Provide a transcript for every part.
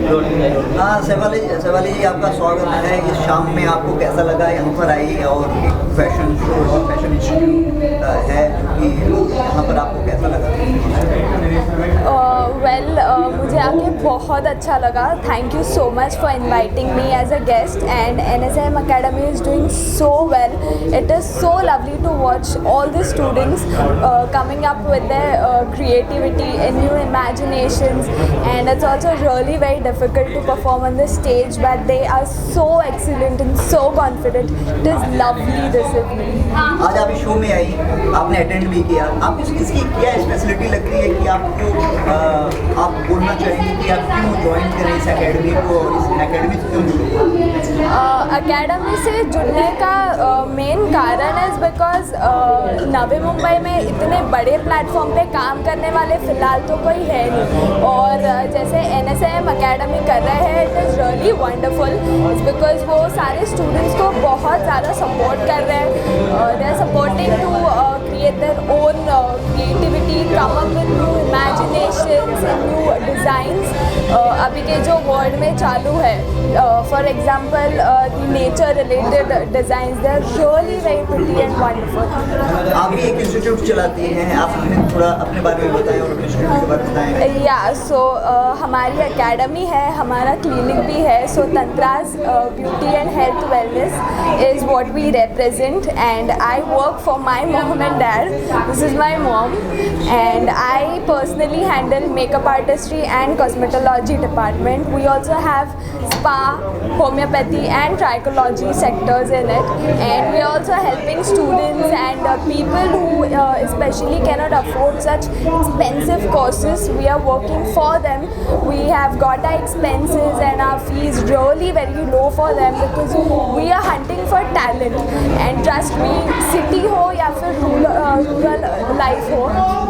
हाँ सवाली जी, आपका स्वागत है इस शाम में। आपको कैसा लगा यहाँ पर आई और फैशन शो और फैशन इंस्टीट्यूट है कि यहाँ पर आपको कैसा लगा? मुझे आके बहुत अच्छा लगा। Thank you so much for inviting me as a guest and NSM Academy is doing so well. It is so lovely to watch all the students coming up with their creativity and new imaginations, and it's also really very difficult to perform on the stage, but they are so excellent and so confident. It is lovely this evening. आज आप इस show में आई, आपने attend भी किया, आप इसकी क्या स्पेशलिटी लग रही है कि आपको आप बोलना चाहेंगे कि आप क्यों ज्वाइन करें इस एकेडमी को और इस एकेडमी से क्यों जुड़े? एकेडमी से जुड़ने का मेन कारण इज़ बिकॉज नवी मुंबई में इतने बड़े प्लेटफॉर्म पे काम करने वाले फ़िलहाल तो कोई है नहीं, और जैसे NSM Academy कर रहे हैं, it is really wonderful because वो सारे स्टूडेंट्स को बहुत ज़्यादा सपोर्ट कर रहे हैं। They are supporting to create their own creativity, come up with new imaginations and new designs. अभी के जो वर्ल्ड में चालू है, for example nature related designs, they are really very pretty and wonderful. आप भी एक इंस्टीट्यूट चलाती हैं, आप हमें थोड़ा अपने बारे में बताएं और अपने इंस्टीट्यूट के बारे में बताएं। या सो हमारी एकेडमी है, हमारा क्लिनिक भी है। So Tantras beauty and health wellness is what we represent, and I work for my mom and dad. This is my mom and I personally handle makeup artistry and cosmetology department. We also have spa, homeopathy and trichology sectors in it, and we are also helping students and people who especially cannot afford such expensive courses. We are working for them. We have got our expenses and our fees really very low for them because we are hunting for talent, and trust me, city ho ya fir rural life ho,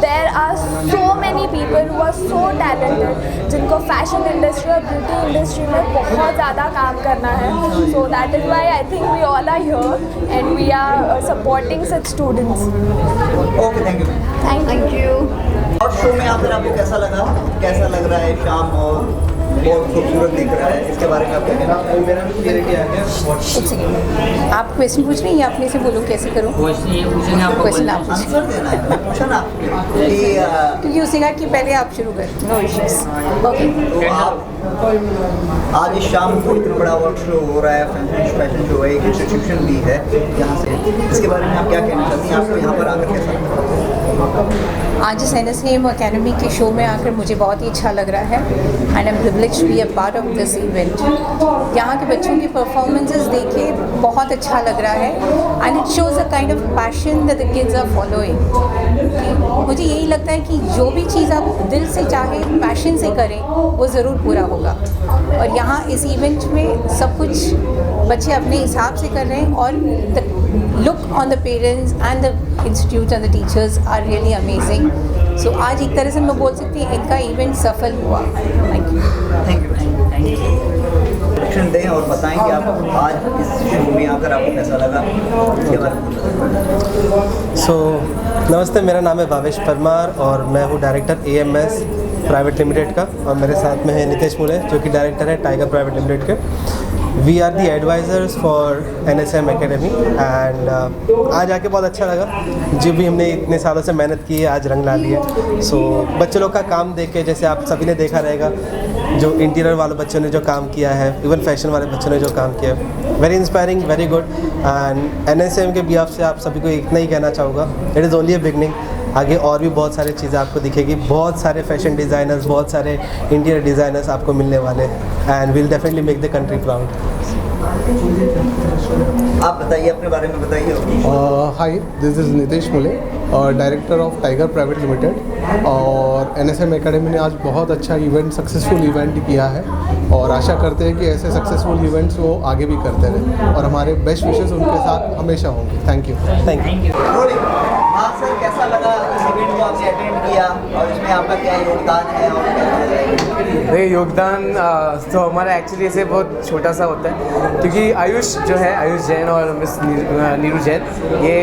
there are so many people who are so talented जिनको fashion industry और beauty industry में बहुत ज़्यादा काम करना है. So that is why I think we all are here and we are supporting such students. Okay, thank you. Thank you. और show में आकर आपको कैसा लगा? कैसा लग रहा है शाम और बहुत खूबसूरत दिख रहा है, इसके बारे में आप क्या कहना? आप क्वेश्चन पूछ रही हैं या अपने से बोलूँ कैसे करूँ? क्वेश्चन आप आंसर देना है, मैं पूछा ना कि क्योंकि उसी का कि पहले आप शुरू कर. No issues. ओके. तो आप आज इस शाम को इतना बड़ा वर्क शो हो रहा है, फैशन शो है, एक इंस्टीट्यूशन भी है यहाँ से, इसके बारे में आप क्या कहना चाहती हैं? आपको यहाँ पर आकर कैसा लगा? आज इस NSM Academy के शो में आकर मुझे बहुत ही अच्छा लग रहा है, and I am privileged to be a part of this event. यहाँ के बच्चों की परफॉर्मेंसेस देखे बहुत अच्छा लग रहा है, and it shows a kind of passion that the kids are following. मुझे यही लगता है कि जो भी चीज़ आप दिल से चाहे, पैशन से करें, वो ज़रूर पूरा होगा. और यहाँ इस इवेंट में सब कुछ बच्चे अपने हिसाब से कर रहे हैं, और the look on the parents and the institute and the teachers are really amazing. So आज एक तरह से मैं बोल सकती हूँ इनका इवेंट सफल हुआ. Thank you. Thank you. Introduction दें और बताएं कि आप आज इस शो में आकर आपको कैसा लगा, इसके बारे में. सो नमस्ते, मेरा नाम है भावेश परमार और मैं हूँ डायरेक्टर AMS प्राइवेट लिमिटेड का, और मेरे साथ में है नितेश मुले जो कि डायरेक्टर है टाइगर प्राइवेट लिमिटेड के. We are the advisers for NSM Academy and आज आके बहुत अच्छा लगा. जो भी हमने इतने सालों से मेहनत की है आज रंग ला लिया. सो बच्चे लोग का काम देख के, जैसे आप सभी ने देखा रहेगा, जो इंटीरियर वाले बच्चों ने जो काम किया है, इवन फैशन वाले बच्चों ने जो काम किया है, very inspiring, very good. And NSM के बिहाफ से आप सभी को इतना ही कहना चाहूँगा, it is only a beginning. आगे और भी बहुत सारी चीज़ें आपको दिखेगी, बहुत सारे फैशन डिज़ाइनर्स, बहुत सारे इंटीरियर डिज़ाइनर्स आपको मिलने वाले हैं, and will definitely make the country proud. आप बताइए, अपने बारे में बताइए. Hi, this is Nitesh Mule, director of Tiger private Limited. और NSM Academy ने आज बहुत अच्छा इवेंट, सक्सेसफुल इवेंट किया है, और आशा करते हैं कि ऐसे सक्सेसफुल इवेंट्स वो आगे भी करते रहें, और हमारे बेस्ट विशेस उनके साथ हमेशा होंगे. Thank you. Thank you. हाँ सर, कैसा लगा इस इवेंट को आपने इसे अटेंड किया और इसमें आपका क्या योगदान है और क्या ये योगदान तो हमारा एक्चुअली ऐसे बहुत छोटा सा होता है, क्योंकि आयुष जो है, आयुष जैन और मिस नीरू जैन, ये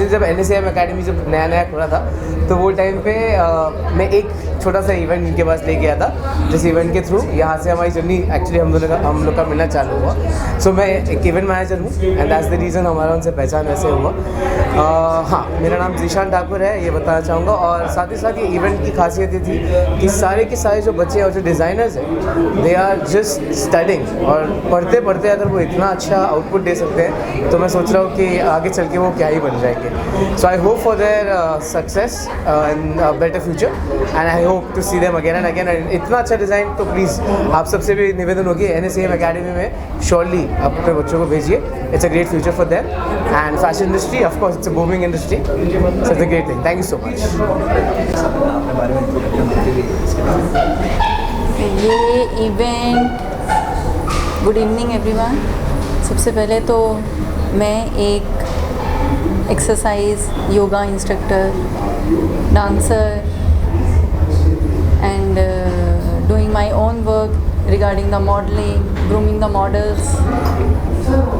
जब NSAM एकेडमी जब नया खुला था तो वो टाइम पे मैं एक छोटा सा इवेंट इनके पास ले गया था, जिस इवेंट के थ्रू यहाँ से हमारी जर्नी एक्चुअली हम लोग का मिलना चालू हुआ। सो मैं एक इवेंट मैनेजर हूँ एंड दैट्स द रीज़न हमारा उनसे पहचान ऐसे हुआ। हाँ, मेरा नाम जीशान ठाकुर है, ये बताना चाहूँगा। और साथ ही साथ ये इवेंट की खासियत ये थी कि सारे के सारे जो बच्चे और जो डिज़ाइनर्स हैं, दे आर जस्ट स्टडिंग, और पढ़ते पढ़ते अगर वो इतना अच्छा आउटपुट दे सकते हैं तो मैं सोच रहा हूँ कि आगे चल के वो क्या ही बन जाएंगे। So I hope for their success in better future and I hope to see them again and again. इतना अच्छा डिज़ाइन तो प्लीज़ आप सबसे भी निवेदन होगी, NSAM एकेडमी में श्योरली आप अपने बच्चों को भेजिए। It's a great future for them and fashion industry, of course it's a booming industry, so it's a great thing. Thank you so much. अपने बारे में introduction देते हुए इसके बाद ये इवेंट, गुड इवनिंग एवरीवन। सबसे पहले तो मैं एक exercise yoga instructor, dancer and doing my own work regarding the modelling, grooming the models,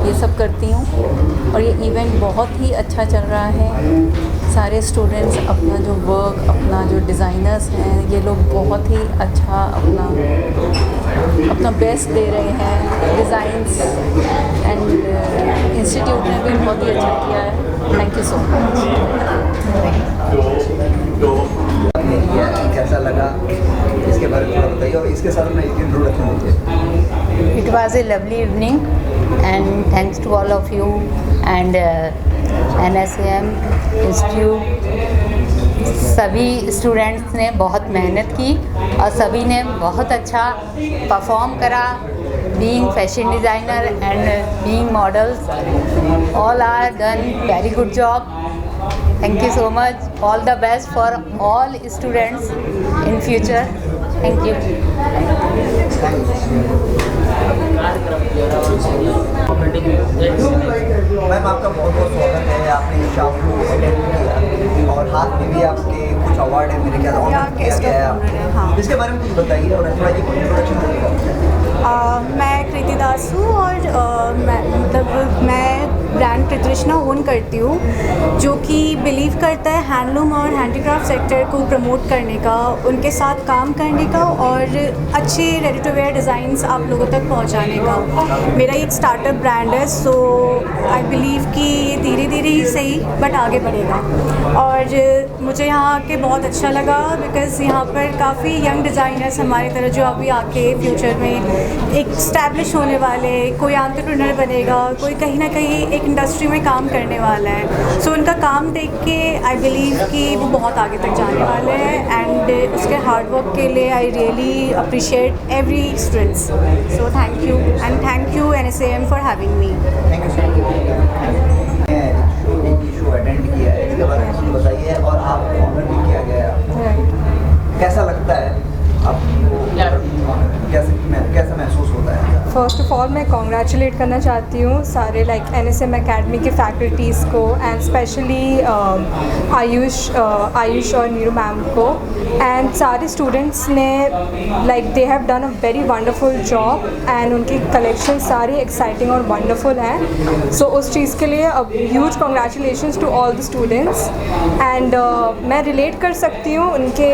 ये सब करती हूँ। और ये इवेंट बहुत ही अच्छा चल रहा है। सारे स्टूडेंट्स अपना जो वर्क, अपना जो डिज़ाइनर्स हैं, ये लोग बहुत ही अच्छा अपना बेस्ट दे रहे हैं। डिज़ाइंस एंड इंस्टीट्यूट ने भी बहुत ही अच्छा किया है। Thank you so much. आपने किया, कैसा लगा, इसके बारे में थोड़ा बताइए और इसके साथ में एक इंट्रोडक्शन दीजिए। It was a lovely evening and thanks to all of you and NSAM Institute। सभी स्टूडेंट्स ने बहुत मेहनत की और सभी ने बहुत अच्छा परफॉर्म करा। Being fashion designer and being models, all are done very good job। Thank you so much. All the best for all students in future. Thank you. Ma'am आपका बहुत बहुत स्वागत है। आपने इस शाम को अटेंड किया और हाथ में भी आपके कुछ अवार्ड है, मेरे ख्याल ऑनर किया गया है। हाँ। इसके बारे में कुछ बताइए और थोड़ा ये इंट्रोडक्शन दीजिएगा। मैं कृति दास हूँ और मैं ब्रांड कृतृष्णा ओन करती हूँ, जो कि बिलीव करता है हैंडलूम और हैंडीक्राफ्ट सेक्टर को प्रमोट करने का, उनके साथ काम करने का और अच्छे रेडी टू वेयर डिज़ाइंस आप लोगों तक पहुँचाने का। मेरा एक स्टार्टअप ब्रांड है, सो आई बिलीव कि ये धीरे धीरे ही सही बट आगे बढ़ेगा। और मुझे यहाँ आके बहुत अच्छा लगा बिकॉज़ यहाँ पर काफ़ी यंग डिज़ाइनर्स हमारी तरह जो अभी आके फ्यूचर में एक स्टैब्लिश होने वाले, कोई एंटरप्रेन्योर बनेगा, कोई कहीं ना कहीं एक इंडस्ट्री में काम करने वाला है। सो उनका काम देख के आई बिलीव कि वो बहुत आगे तक जाने वाले हैं एंड उसके हार्ड वर्क के लिए I really appreciate every students. So thank you and thank you NSAM for having me. Thank you so much. Show attend किया है, इसके बारे में कुछ बताइए और आपको ऑनर भी किया गया है, कैसा लगता है आपको, कैसा महसूस होता है? फ़र्स्ट ऑफ ऑल मैं कॉन्ग्रेचुलेट करना चाहती हूँ सारे NSAM एकेडमी के फैकल्टीज़ को एंड स्पेशली आयुष और नीरू मैम को एंड सारे स्टूडेंट्स ने they have done a very wonderful job and उनकी कलेक्शन सारी एक्साइटिंग और वंडरफुल हैं। सो उस चीज़ के लिए huge congratulations to all the students and मैं रिलेट कर सकती हूँ उनके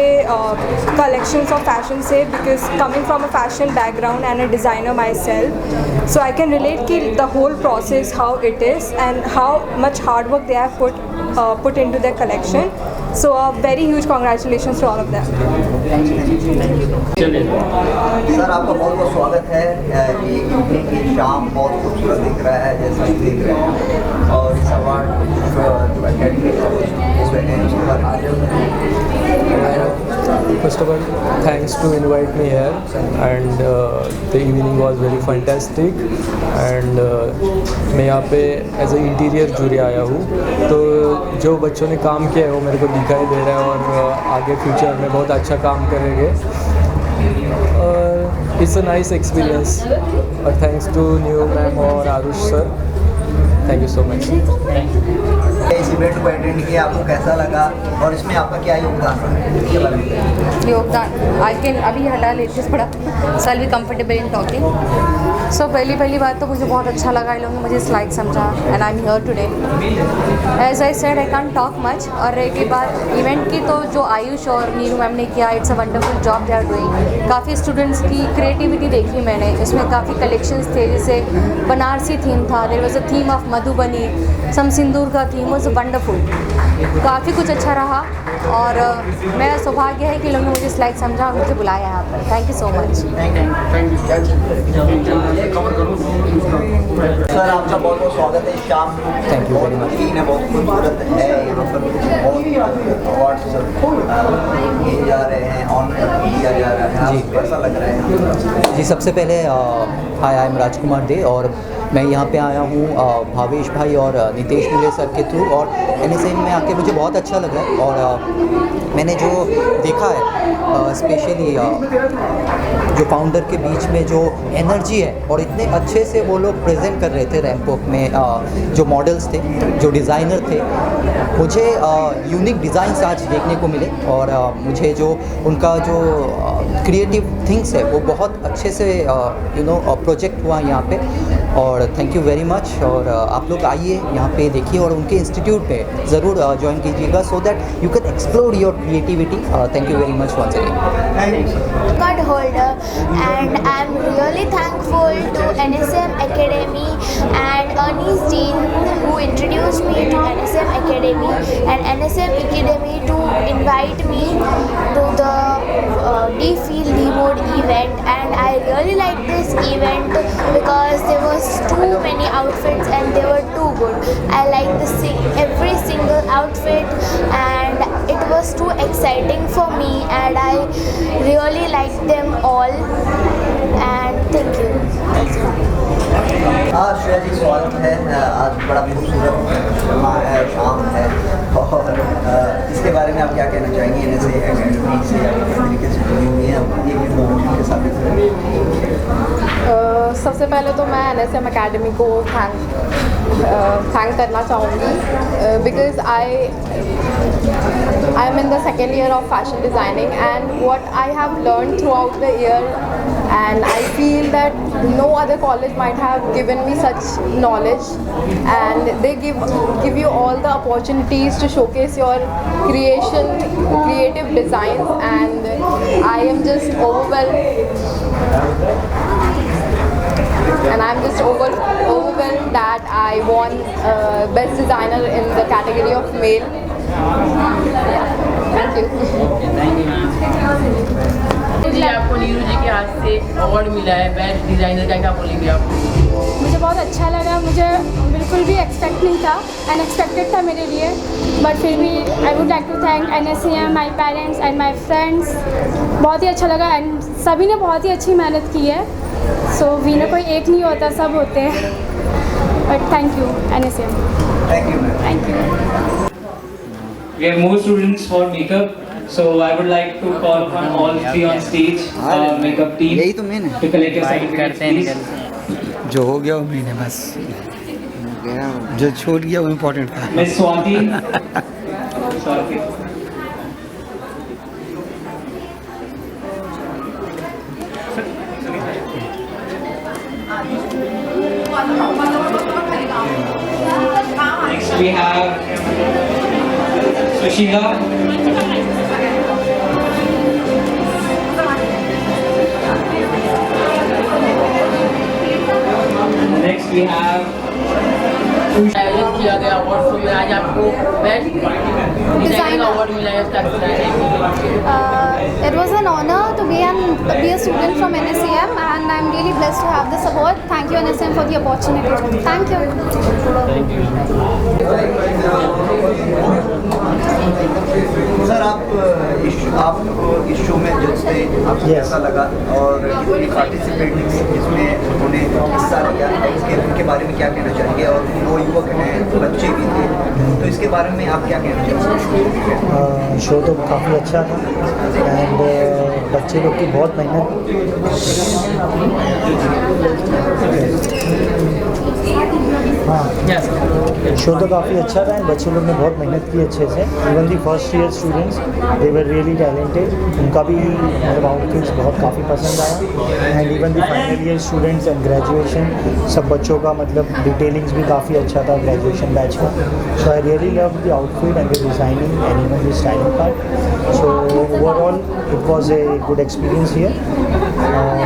कलेक्शंस ऑफ फैशन से because coming from a fashion background and a designer my self, so I can relate ki the whole process how it is and how much hard work they have put into their collection. So a very huge congratulations to all of them. Sir आपका बहुत बहुत स्वागत है। ये evening की शाम बहुत खूबसूरत दिख रहा है जैसा कि देख रहे हैं और इस अवार्ड जो अकेडमी उसके बाद First of all, thanks to invite me here and the evening was very fantastic and मैं यहाँ पे एज ए इंटीरियर जूरी आया हूँ, तो जो बच्चों ने काम किया है वो मेरे को दिखाई दे रहा है और आगे फ्यूचर में बहुत अच्छा काम करेंगे और इट्स अ नाइस एक्सपीरियंस और थैंक्स टू न्यू मैम और Aarush sir thank you so much. इस इवेंट को अटेंड किया, आपको कैसा लगा और इसमें आपका क्या योगदान रहा इसके बारे में? योगदान आई कैन अभी हटा लेते थोड़ा, so I will comfortable in talking. So पहली बात तो मुझे बहुत अच्छा लगा, इन लोगों ने मुझे स्लाइड समझा and I am here today. As I said I can't talk much. और रही बात इवेंट की, तो जो आयुष और नीरू मैम ने किया, it's a wonderful job they are doing. काफ़ी स्टूडेंट्स की क्रिएटिविटी देखी मैंने, इसमें काफ़ी कलेक्शंस थे, जैसे बनारसी थीम था, there was a theme of Madhubani, some सिंदूर का थीम वाज वंडरफुल। काफ़ी कुछ अच्छा रहा और मेरा सौभाग्य है कि लोगों ने मुझे स्लाइड समझा और मुझे बुलाया यहाँ पर। Thank you so much. Sir आपका बहुत बहुत स्वागत है शाम। Thank you very much. तीन है, बहुत खूबसूरत है यहाँ पर, बहुत अवार्ड्स दिए जा रहे हैं, ऑनर दिया जा रहा है, आपको कैसा लग रहा है? जी सबसे पहले हाय, आई एम राजकुमार दे और मैं यहाँ पे आया हूँ भावेश भाई और नितेश मुले सर के थ्रू, और NSM में आके मुझे बहुत अच्छा लग रहा है। और मैंने जो देखा है स्पेशली जो फाउंडर के बीच में जो एनर्जी है, और इतने अच्छे से वो लोग प्रेजेंट कर रहे थे रैंप वॉक में, जो मॉडल्स थे, जो डिज़ाइनर थे, मुझे यूनिक डिज़ाइंस आज देखने को मिले। और मुझे जो उनका जो क्रिएटिव थिंग्स है वो बहुत अच्छे से प्रोजेक्ट हुआ यहाँ पे। और थैंक यू वेरी मच। और आप लोग आइए यहाँ पे देखिए और उनके इंस्टीट्यूट पे ज़रूर ज्वाइन कीजिएगा, so that you can explore your creativity. Thank you very much once again. Card holder, and I'm really thankful to NSM Academy and Ernest Dean who introduced me to NSM Academy, and NSM Academy to invite me to the D-Field D-Mode event. And I really liked this event because there was too many outfits and they were too good. I liked every single outfit and it was too exciting for me, and I really liked them all. And thank you. हाँ श्रेया जी, स्वागत है। आज बड़ा खूबसूरत जमा है, शाम है, और इसके बारे में आप क्या कहना चाहेंगे? NSM अकेडमी से आप किस तरीके से जुड़ी हुई हैं, ये भी इन्फॉर्मेशन के साथ? सबसे पहले तो मैं NSM अकेडमी को थैंक करना चाहूँगी because I am in the second year of fashion designing, and what I have learn through out the year, and I feel that no other college might have given me such knowledge, and they give you all the opportunities to showcase your creative designs, and I am just overwhelmed, and I'm just overwhelmed that I won best designer in the category of male. Yeah. Thank you. जी आपको नीरू जी के हाथ से award मिला है best designer का, क्या बोलेंगे आप? मुझे बहुत अच्छा लगा, मुझे बिल्कुल भी एक्सपेक्ट नहीं था, अनएक्सपेक्टेड था मेरे लिए, बट फिर भी I would like to thank NSM, my parents and my friends. बहुत ही अच्छा लगा एंड सभी ने बहुत ही अच्छी मेहनत की है, सो विनर कोई एक नहीं होता, सब होते हैं, but thank you NSM। Thank you. We have more students for makeup, so I would like to call upon all three on stage, makeup team, यही तो मेन है, to collect your certificates, please. जो हो गया वो main है, बस जो छूट गया वो इम्पोर्टेंट था। Miss Swati. Swati. Next we have Sushila. Next we have आयोजित किया गया अवार्ड शो में आज आपको बेस्ट डिज़ाइनर का अवार्ड मिला है, उसका It was an honor to be a student from NSM, and I'm really blessed to have this award. Thank you NSM for the opportunity. Thank you. Sir आपको इस show में जज थे, आपको कैसा लगा और कितने पार्टिसिपेंट्स इसमें उन्होंने हिस्सा लिया, इसके बारे में क्या कहना चाहेंगे? और वो युवक हैं, बच्चे भी थे, तो इसके बारे में आप क्या कहना चाहेंगे? शो तो काफ़ी अच्छा था एंड बच्चे लोग की बहुत मेहनत हाँ, शो तो काफ़ी अच्छा था एंड बच्चे लोग ने बहुत मेहनत की अच्छे से। Even the first year students they were really talented, उनका भी मतलब आउटफिट्स बहुत काफ़ी पसंद आया। And even the final year students and graduation सब बच्चों का मतलब डिटेलिंग्स भी काफ़ी अच्छा था ग्रेजुएशन बैच का। So I really love the outfit and the designing and even the styling part. So overall it was a good experience here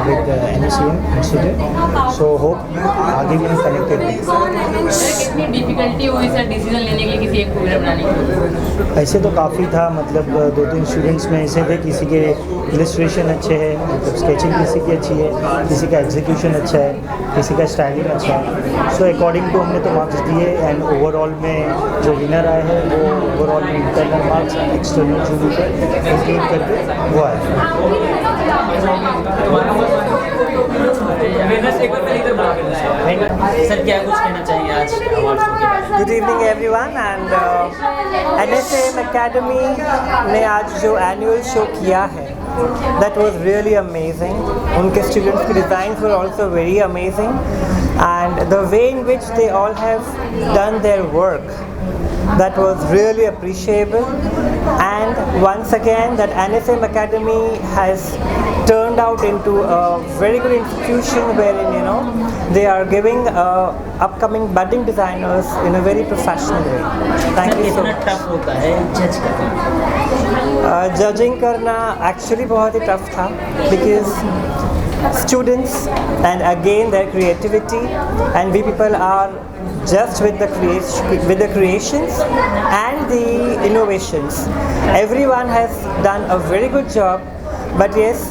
with NSCM Institute. So hope आगे भी हम कनेक्टेड रहें। कितनी डिफिकल्टी हुई sir decision लेने के लिए किसी एक प्रोग्राम बनाने के? ऐसे तो काफ़ी था, मतलब 2-3 स्टूडेंट्स में ऐसे थे, किसी के इलस्ट्रेशन अच्छे हैं, मतलब स्केचिंग किसी की अच्छी है, किसी का एग्जीक्यूशन अच्छा है, किसी का स्टाइलिंग अच्छा है। सो अकॉर्डिंग टू हमने तो मार्क्स दिए एंड ओवरऑल में जो विनर आए हैं वो ओवरऑल में internal marks and external jury पर इंक्लूड करके वो आए। सर क्या कुछ कहना चाहिए आज अवार्ड शो के बारे में? Good evening everyone and NSM Academy ने आज जो एनुअल शो किया है that was really amazing. उनके स्टूडेंट्स के designs were also very amazing and the way in which they all have done their work, that was really appreciable. And once again that NSM Academy has turned out into a very good institution wherein they are giving upcoming budding designers in a very professional way. Thank you so much. Tough होता है जज करना? Judging करना actually बहुत ही tough था because students and again their creativity and we people are just with the creations and the innovations. Everyone has done a very good job, but yes,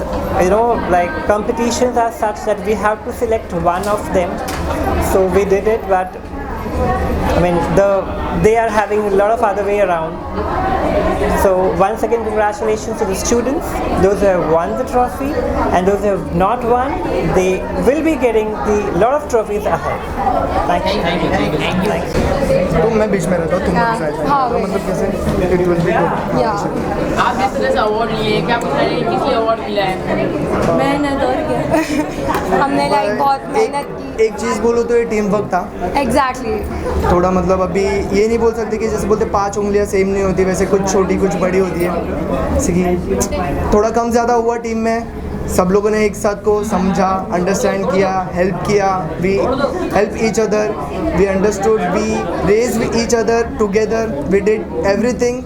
like competitions are such that we have to select one of them. So we did it, but I mean they are having a lot of other way around. So once again, congratulations to the students, those who have won the trophy and those who have not won, they will be getting the lot of trophies ahead. Thank you. तो मैं बीच में रहता हूँ, तुम तो मतलब कैसे it will be good. आप जिस तरह से अवार्ड लिए, क्या कुछ है किस लिए अवार्ड मिला है? मेहनत और क्या हमने लाइक बहुत मेहनत की। एक चीज़ बोलो तो ये टीम वर्क था। एग्जैक्टली। थोड़ा मतलब अभी ये नहीं बोल सकते कि जैसे बोलते 5 उंगलियां सेम नहीं होती, वैसे कुछ छोटी कुछ बड़ी होती है। जैसे कि थोड़ा कम ज़्यादा हुआ टीम में, सब लोगों ने एक साथ को समझा, अंडरस्टैंड किया, हेल्प किया, we help each other, we understood, we raise each other together, we did everything.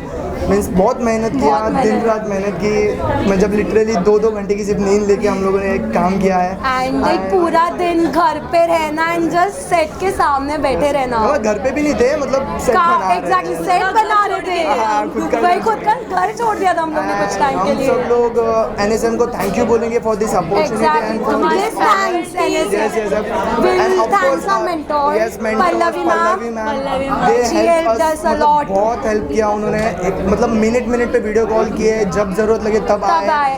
Means बहुत मेहनत किया, दिन रात मेहनत की। मैं जब लिटरली 2-2 घंटे की सिर्फ नींद लेके हम लोगों ने एक काम किया है। एंड एक पूरा दिन घर पे रहना एंड जस्ट सेट के सामने बैठे रहना। घर पे भी नहीं थे, मतलब सेट बना एग्जैक्टली सेट बना रहे थे। खुद का घर छोड़ दिया था हम लोग ने कुछ टाइम के लिए। सब लोग NSM को थैंक यू बोलेंगे for this opportunity and for this thanks NSM and thanks our mentor Pallavi ma'am, they help us, बहुत हेल्प किया उन्होंने। मतलब मिनट पे वीडियो कॉल किए, जब जरूरत लगे तब आए।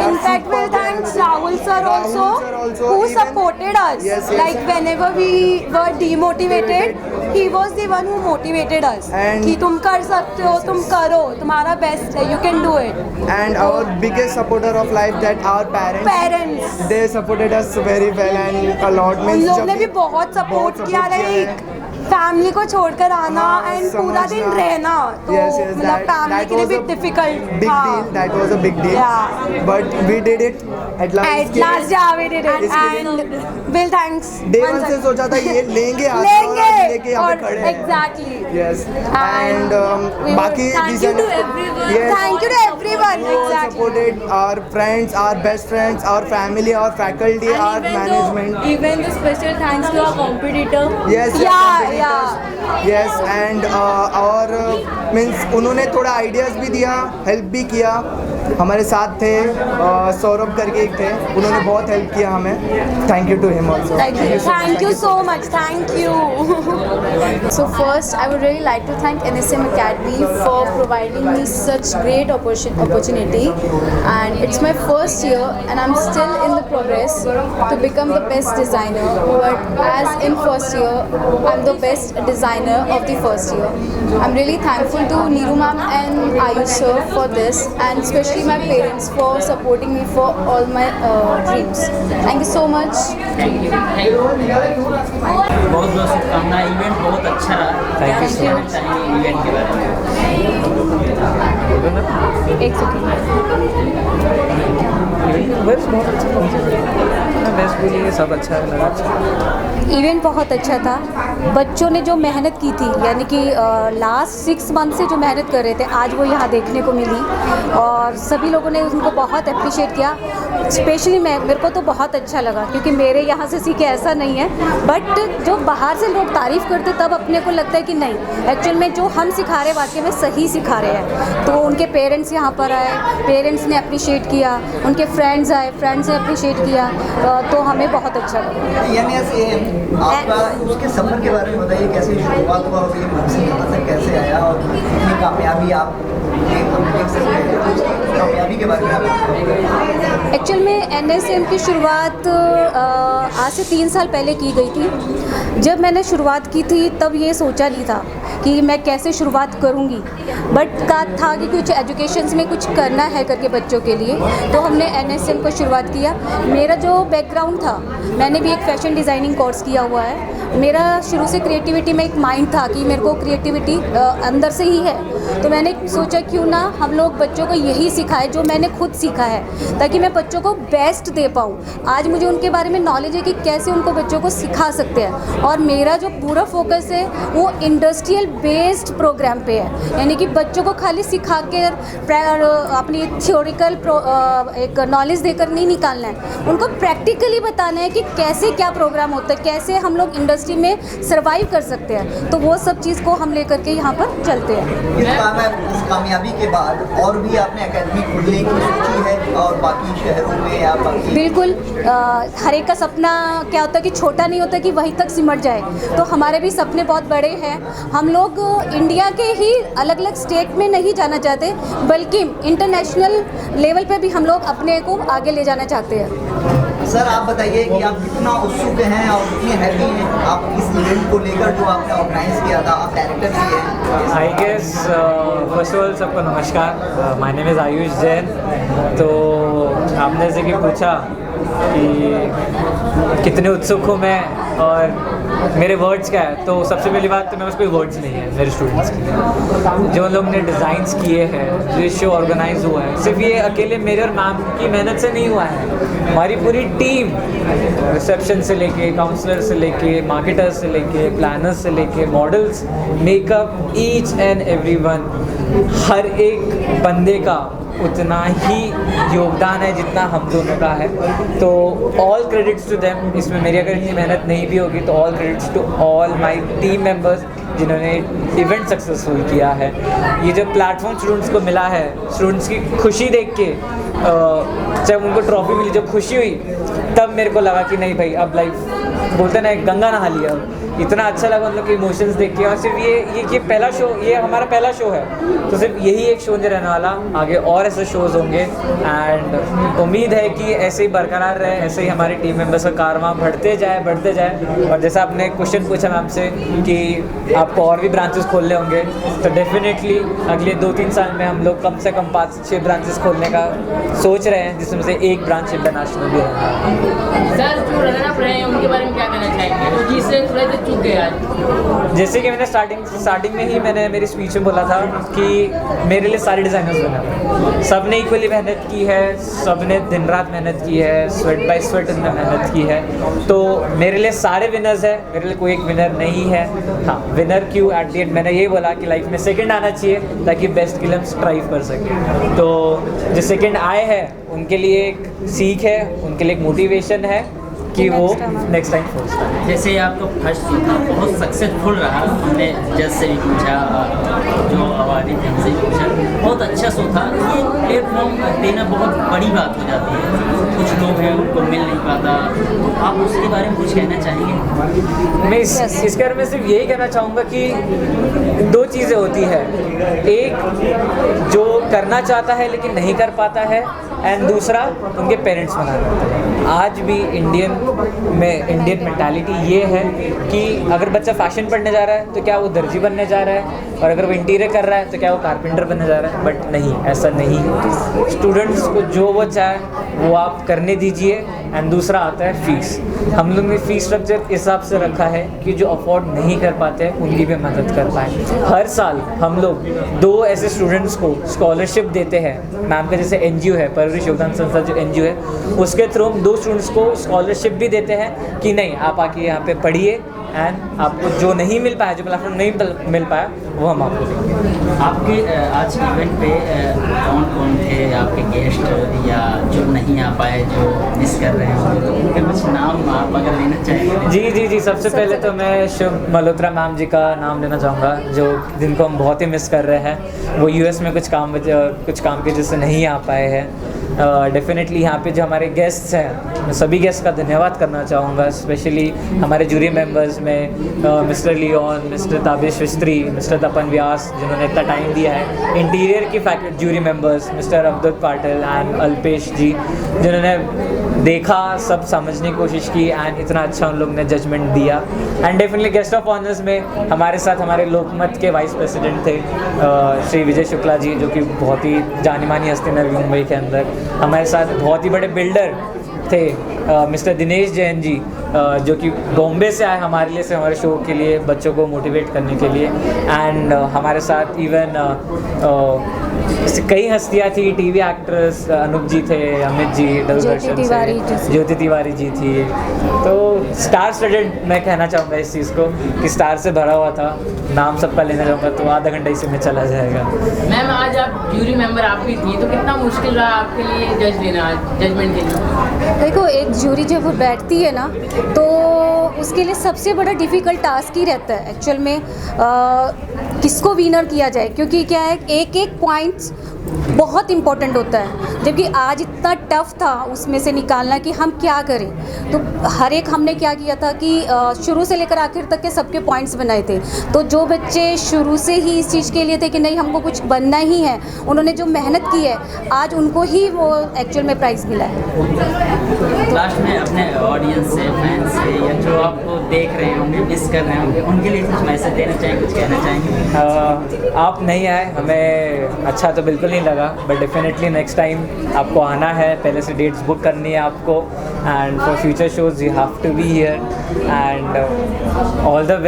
In fact will thanks Rahul sir also who supported us. Like whenever we were demotivated, he was the one who motivated us. कि तुम कर सकते हो, तुम करो, तुम्हारा बेस्ट है, you can do it. And our biggest supporter of life that our parents. They supported us very well and a lot. उन लोग ने भी बहुत सपोर्ट किया, लाइक फैमिली को छोड़कर आना एंड पूरा दिन रहना, तो मतलब फैमिली के लिए भी difficult. Big deal. That was a big deal. Yeah. But we did it at last. Yeah, we did it. And Bill, thanks. Day one से सोचा था ये लेंगे लेके यहाँ पे खड़े हैं। Exactly. Yes. And बाकी thank you to everyone. Yes. Thank you to everyone. Exactly. Supported our friends, our best friends, our family, our faculty, our management. Even the special thanks to our competitor. Yes. Yes. And और means उन्होंने थोड़ा ideas भी दिया, help भी किया। हमारे साथ थे सौरभ करके एक थे, उन्होंने बहुत हेल्प किया हमें। Thank you to him also. Thank you so much. Thank you. So first, I would really like to thank NSM Academy for providing me such great opportunity. And it's my first year, and I'm still in the progress to become the best designer. But as in first year, I'm the best designer of the first year. I'm really thankful to Neeru ma'am and Ayush sir for this, and especially my parents for supporting me for all my dreams. Thank you so much. Thank you. बहुत बहुत शुभकामनाएं। Event बहुत अच्छा रहा। Thank you so कहना चाहिए event के बारे में। एक बस बहुत अच्छा बेस्ट बोलिए, सब अच्छा लगा। इवेंट बहुत अच्छा था। बच्चों ने जो मेहनत की थी, यानी कि लास्ट 6 मंथ से जो मेहनत कर रहे थे, आज वो यहाँ देखने को मिली और सभी लोगों ने उनको बहुत अप्रिशिएट किया। स्पेशली मेरे को तो बहुत अच्छा लगा, क्योंकि मेरे यहाँ से सीखे ऐसा नहीं है, बट जो बाहर से लोग तारीफ़ करते तब अपने को लगता है कि नहीं, एक्चुअल में जो हम सिखा रहे वाकई में सही सिखा रहे हैं। तो उनके पेरेंट्स यहाँ पर आए, पेरेंट्स ने अप्रिशिएट किया, उनके फ्रेंड्स आए, फ्रेंड्स ने अप्रिशिएट किया, तो हमें बहुत अच्छा लगा। आपका उसके सफ़र के बारे में बताइए, कैसे शुरुआत हुआ और ये मन से यहाँ तक कैसे आया और कितनी कामयाबी आप देख सकते हैं, उसकी कामयाबी के बारे में आप। एक्चुअल में NSM की शुरुआत आज से 3 साल पहले की गई थी। जब मैंने शुरुआत की थी तब ये सोचा नहीं था कि मैं कैसे शुरुआत करूँगी, बट का था कि कुछ एजुकेशंस में कुछ करना है करके बच्चों के लिए, तो हमने NSM को शुरुआत किया। मेरा जो बैकग्राउंड था, मैंने भी एक फैशन डिज़ाइनिंग कोर्स किया हुआ है। मेरा शुरू से क्रिएटिविटी में एक माइंड था कि मेरे को क्रिएटिविटी अंदर से ही है, तो मैंने सोचा क्यों ना हम लोग बच्चों को यही सिखाए जो मैंने खुद सीखा है, ताकि मैं बच्चों को बेस्ट दे पाऊँ। आज मुझे उनके बारे में नॉलेज है कि कैसे उनको बच्चों को सिखा सकते हैं, और मेरा जो पूरा फोकस है वो इंडस्ट्रियल बेस्ड प्रोग्राम पे है, यानी कि बच्चों को खाली सिखा कर अपनी थियोरिकल एक नॉलेज देकर नहीं निकालना है, उनको प्रैक्टिकली बताना है कि कैसे क्या प्रोग्राम होता है, कैसे हम लोग इंडस्ट्री में सर्वाइव कर सकते हैं। तो वो सब चीज़ को हम लेकर के यहाँ पर चलते हैं। इस कामयाबी के बाद और भी आपने एकेडमी खोलने की सोची है और बाकी शहरों में या बाकी? बिल्कुल, हर एक का सपना क्या होता है कि छोटा नहीं होता कि वहीं तक सिमट जाए, तो हमारे भी सपने बहुत बड़े हैं। हम लोग इंडिया के ही अलग अलग स्टेट में नहीं जाना चाहते, बल्कि इंटरनेशनल लेवल पे भी हम लोग अपने को आगे ले जाना चाहते हैं। सर आप बताइए कि आप कितना उत्सुक हैं और कितने हैप्पी हैं आप इस इवेंट को लेकर जो आपने ऑर्गेनाइज किया था, आप डायरेक्टर भी हैं। I guess first of all सबको नमस्कार, my name is Ayush Jain. तो आपने जैसे कि पूछा कि कितने उत्सुक हूँ मैं और मेरे वर्ड्स क्या है, तो सबसे पहली बात तो मेरे पास कोई वर्ड्स नहीं है मेरे स्टूडेंट्स के। जो लोग ने डिज़ाइंस किए हैं, जो शो ऑर्गेनाइज हुआ है, सिर्फ ये अकेले मेरे और मैम की मेहनत से नहीं हुआ है, हमारी पूरी टीम, रिसेप्शन से लेके, काउंसलर से लेके, मार्केटर्स से लेके, प्लानर्स से लेके, models, makeup, each and everyone, हर एक बंदे का उतना ही योगदान है जितना हम दोनों का है। तो ऑल क्रेडिट्स टू देम। इसमें मेरी अगर इतनी मेहनत नहीं भी होगी तो all credits to all my team members जिन्होंने इवेंट सक्सेसफुल किया है। ये जो प्लेटफॉर्म स्टूडेंट्स को मिला है, स्टूडेंट्स की खुशी देख के, जब उनको ट्रॉफी मिली, जब खुशी हुई, तब मेरे को लगा कि नहीं भाई, अब लाइफ बोलते ना गंगा नहा लिया। इतना अच्छा लगा उन लोग के इमोशंस देख के। और सिर्फ ये पहला शो, ये हमारा पहला शो है, तो सिर्फ यही एक शो नहीं रहने वाला, आगे और ऐसे शोज़ होंगे। एंड उम्मीद है कि ऐसे ही बरकरार रहे, ऐसे ही हमारी टीम मेंबर्स का कारवां बढ़ते जाए। और जैसा आपने क्वेश्चन पूछा मैम से कि आपको और भी ब्रांचेस खोलने होंगे, तो डेफिनेटली अगले 2-3 साल में हम लोग कम से कम 5-6 ब्रांचेस खोलने का सोच रहे हैं, जिसमें से एक ब्रांच इंटरनेशनल भी है। सर जो रनर अप रहे हैं उनके बारे में क्या कहना चाहेंगे, जिससे थोड़े से चूक गए आज? जैसे कि मैंने स्टार्टिंग में ही मैंने मेरी स्पीच में बोला था कि मेरे लिए सारे डिज़ाइनर्स बने, सब ने इक्वली मेहनत की है, सब ने दिन रात मेहनत की है, स्वेट बाय स्वेट उन्होंने मेहनत की है। तो मेरे लिए सारे विनर्स हैं, मेरे लिए कोई एक विनर नहीं है। हाँ, विनर क्यों, एट द एंड मैंने ये बोला कि लाइफ में सेकंड आना चाहिए ताकि बेस्ट के लिए हम स्ट्राइव कर सकें। तो जो सेकंड आए हैं उनके लिए एक सीख है, उनके लिए एक मोटिवेशन है, कि वो next time next time first आए। जैसे आपका फर्स्ट जो था बहुत सक्सेसफुल रहा, हमने जज से भी पूछा, जो अवार्डी थे उनसे भी पूछा, बहुत अच्छा शो था। ये प्लेटफॉर्म देना बहुत बड़ी बात हो जाती है, कुछ लोग हैं उनको मिल नहीं पाता, आप उसके बारे में कुछ कहना चाहेंगे? मैं इसके बारे में सिर्फ यही कहना चाहूँगा कि दो चीज़ें होती है, एक जो करना चाहता है लेकिन नहीं कर पाता है, एंड दूसरा उनके पेरेंट्स मना करते हैं। आज भी इंडियन मेंटालिटी ये है कि अगर बच्चा फैशन पढ़ने जा रहा है तो क्या वो दर्जी बनने जा रहा है, और अगर वो इंटीरियर कर रहा है तो क्या वो कारपेंटर बनने जा रहा है। बट नहीं, ऐसा नहीं है। स्टूडेंट्स को जो वो चाहे वो आप करने दीजिए। एंड दूसरा आता है फीस। हम लोग ने फीस स्ट्रक्चर इस हिसाब से रखा है कि जो अफोर्ड नहीं कर पाते हैं उनकी भी मदद कर पाए। हर साल हम लोग 2 ऐसे स्टूडेंट्स को स्कॉलरशिप देते हैं। मैम का जैसे NGO है, परवरिश योगदान संस्था जो NGO है, उसके थ्रू हम 2 स्टूडेंट्स को स्कॉलरशिप भी देते हैं कि नहीं आप आके यहाँ पे पढ़िए, एंड आपको जो नहीं मिल पाया, जो प्लेटफॉर्म नहीं मिल पाया, वो हम आपको देंगे। आपके आज के इवेंट पे कौन कौन थे आपके गेस्ट, या जो नहीं आ पाए, जो मिस कर रहे हैं, तो उनके कुछ नाम आप अगर लेना चाहेंगे? जी, सबसे पहले तो मैं शुभ मल्होत्रा मैम जी का नाम लेना चाहूँगा, जो जिनको हम बहुत ही मिस कर रहे हैं। वो US में कुछ काम की वजह से नहीं आ पाए हैं। डेफिनेटली यहाँ पे जो हमारे गेस्ट्स हैं, मैं सभी गेस्ट का धन्यवाद करना चाहूँगा, स्पेशली हमारे जूरी मेंबर्स में मिस्टर लियोन, मिस्टर ताबिश मिस्त्री, मिस्टर तपन व्यास, जिन्होंने इतना टाइम दिया है। इंटीरियर की faculty jury members mister Abdul Patil and Alpesh ji, जिन्होंने देखा, सब समझने की कोशिश की, एंड इतना अच्छा उन लोग ने जजमेंट दिया। And definitely guest of honours में हमारे साथ हमारे लोकमत के वाइस प्रेसिडेंट थे श्री विजय शुक्ला जी, जो कि बहुत ही जानी मानी हस्ती नवी मुंबई के अंदर। हमारे साथ बहुत ही बड़े बिल्डर थे मिस्टर दिनेश जैन जी, जो कि बॉम्बे से आए हमारे लिए, से हमारे शो के लिए, बच्चों को मोटिवेट करने के लिए। एंड हमारे साथ इवन कई हस्तियाँ थी, टीवी एक्ट्रेस अनूप जी थे, अमित जी, ज्योति तिवारी जी थी। तो स्टार स्टडेड मैं कहना चाहूँगा इस चीज़ को कि स्टार से भरा हुआ था। नाम सबका लेना चाहूँगा तो आधा घंटा इसी में चला जाएगा। मैम आज आप जूरी मेंबर आप भी थी, तो कितना मुश्किल रहा आपके लिए जजमेंट के लिए? देखो, एक जूरी जब वो बैठती है ना, तो उसके लिए सबसे बड़ा डिफ़िकल्ट टास्क ही रहता है एक्चुअल में किसको विनर किया जाए, क्योंकि क्या है, एक एक पॉइंट्स बहुत इम्पोर्टेंट होता है। जबकि आज इतना टफ था उसमें से निकालना कि हम क्या करें, तो हर एक हमने क्या किया था कि शुरू से लेकर आखिर तक के सबके पॉइंट्स बनाए थे। तो जो बच्चे शुरू से ही इस चीज़ के लिए थे कि नहीं हमको कुछ बनना ही है, उन्होंने जो मेहनत की है, आज उनको ही वो एक्चुअल में प्राइज़ मिला है। लास्ट में अपने ऑडियंस से, फैंस से, या जो आपको देख रहे होंगे, मिस कर रहे होंगे, उनके लिए कुछ मैसेज देना चाहेंगे, कुछ कहना चाहेंगे? आप नहीं आए, हमें अच्छा तो बिल्कुल नहीं लगा, बट डेफिनेटली नेक्स्ट टाइम आपको आना है। पहले से डेट्स बुक करनी है आपको, and for future shows you have to be here, and all the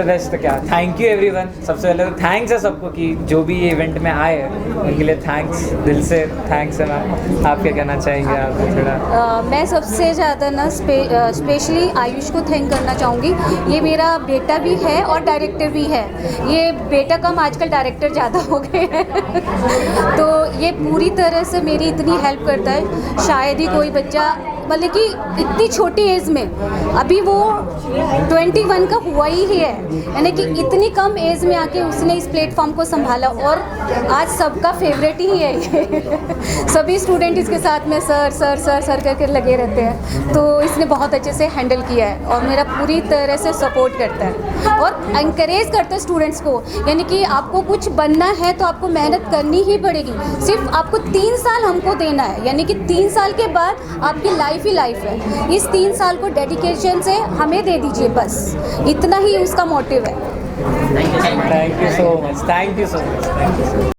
best. तो क्या, थैंक यू एवरीवन। सबसे पहले तो थैंक्स है सबको कि जो भी ये इवेंट में आए, उनके लिए थैंक्स, दिल से थैंक्स है। मैम आप क्या कहना चाहेंगे? आप थोड़ा मैं सबसे ज़्यादा ना स्पेशली आयुष को थैंक करना चाहूँगी। ये मेरा बेटा भी है और डायरेक्टर भी है। ये बेटा कम आजकल डायरेक्टर ज़्यादा हो गए हैं तो ये पूरी तरह से मेरी इतनी हेल्प करता है, शायद ही कोई बच्चा, मतलब कि इतनी छोटी एज में, अभी वो 21 का हुआ ही है, यानी कि इतनी कम एज में आके उसने इस प्लेटफॉर्म को संभाला, और आज सबका फेवरेट ही है ये सभी स्टूडेंट इसके साथ में सर सर सर सर करके लगे रहते हैं। तो इसने बहुत अच्छे से हैंडल किया है और मेरा पूरी तरह से सपोर्ट करता है और इंकरेज करता है स्टूडेंट्स को, यानी कि आपको कुछ बनना है तो आपको मेहनत करनी ही पड़ेगी। सिर्फ आपको 3 साल हमको देना है, यानी कि 3 साल के बाद आपकी लाइफ ही लाइफ है। इस 3 साल को डेडिकेशन से हमें दे दीजिए, बस इतना ही उसका मोटिव है। Thank you so much.